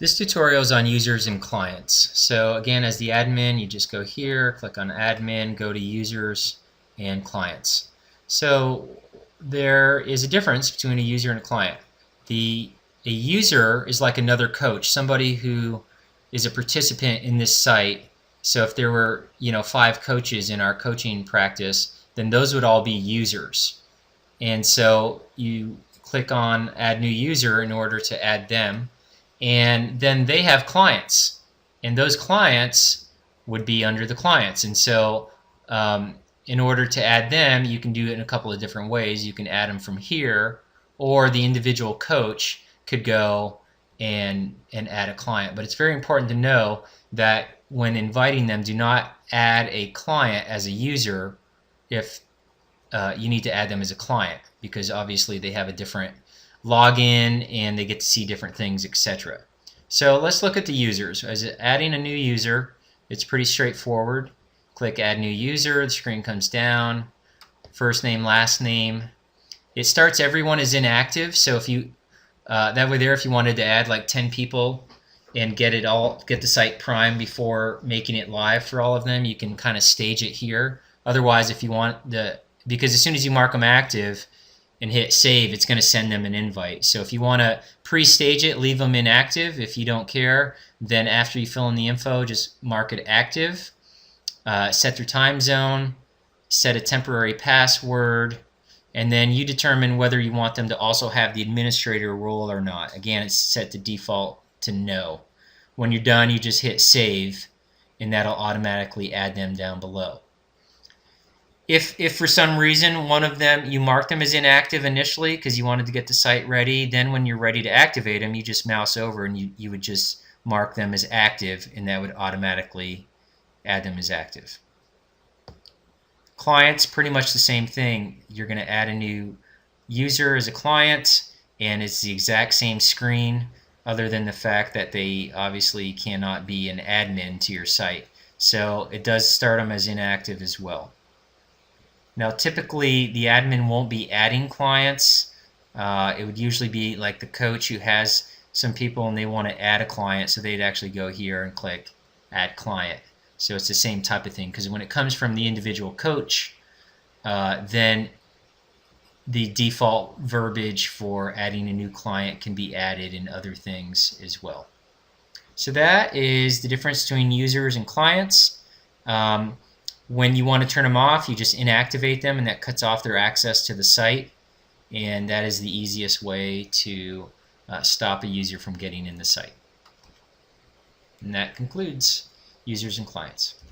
This tutorial is on users and clients. So again, as the admin, you just go here, click on admin, go to users and clients. So there is a difference between a user and a client. A user is like another coach, somebody who is a participant in this site. So if there were 5 coaches in our coaching practice, then those would all be users. And so you click on add new user in order to add them. And then they have clients, and those clients would be under the clients. And so in order to add them, you can do it in a couple of different ways. You can add them from here, or the individual coach could go and add a client. But it's very important to know that when inviting them, do not add a client as a user if you need to add them as a client, because obviously they have a different login and they get to see different things, etc. So let's look at the users. As adding a new user, it's pretty straightforward. Click add new user, the screen comes down, first name, last name. It starts everyone is inactive, so if you that way there, if you wanted to add like 10 people and get the site primed before making it live for all of them, you can kind of stage it here. Otherwise, if you want because as soon as you mark them active and hit save, it's going to send them an invite. So if you want to pre-stage it, leave them inactive. If you don't care, then after you fill in the info, just mark it active. Set their time zone, set a temporary password, and then you determine whether you want them to also have the administrator role or not. Again, it's set to default to no. When you're done, you just hit save, and that'll automatically add them down below. If for some reason one of them, you mark them as inactive initially because you wanted to get the site ready, then when you're ready to activate them, you just mouse over and you would just mark them as active, and that would automatically add them as active. Clients, pretty much the same thing. You're going to add a new user as a client, and it's the exact same screen, other than the fact that they obviously cannot be an admin to your site. So it does start them as inactive as well. Now typically the admin won't be adding clients. It would usually be like the coach who has some people and they want to add a client, so they'd actually go here and click add client. So it's the same type of thing, because when it comes from the individual coach, then the default verbiage for adding a new client can be added in other things as well. So that is the difference between users and clients. When you want to turn them off, you just inactivate them, and that cuts off their access to the site, and that is the easiest way to stop a user from getting in the site. And that concludes users and clients.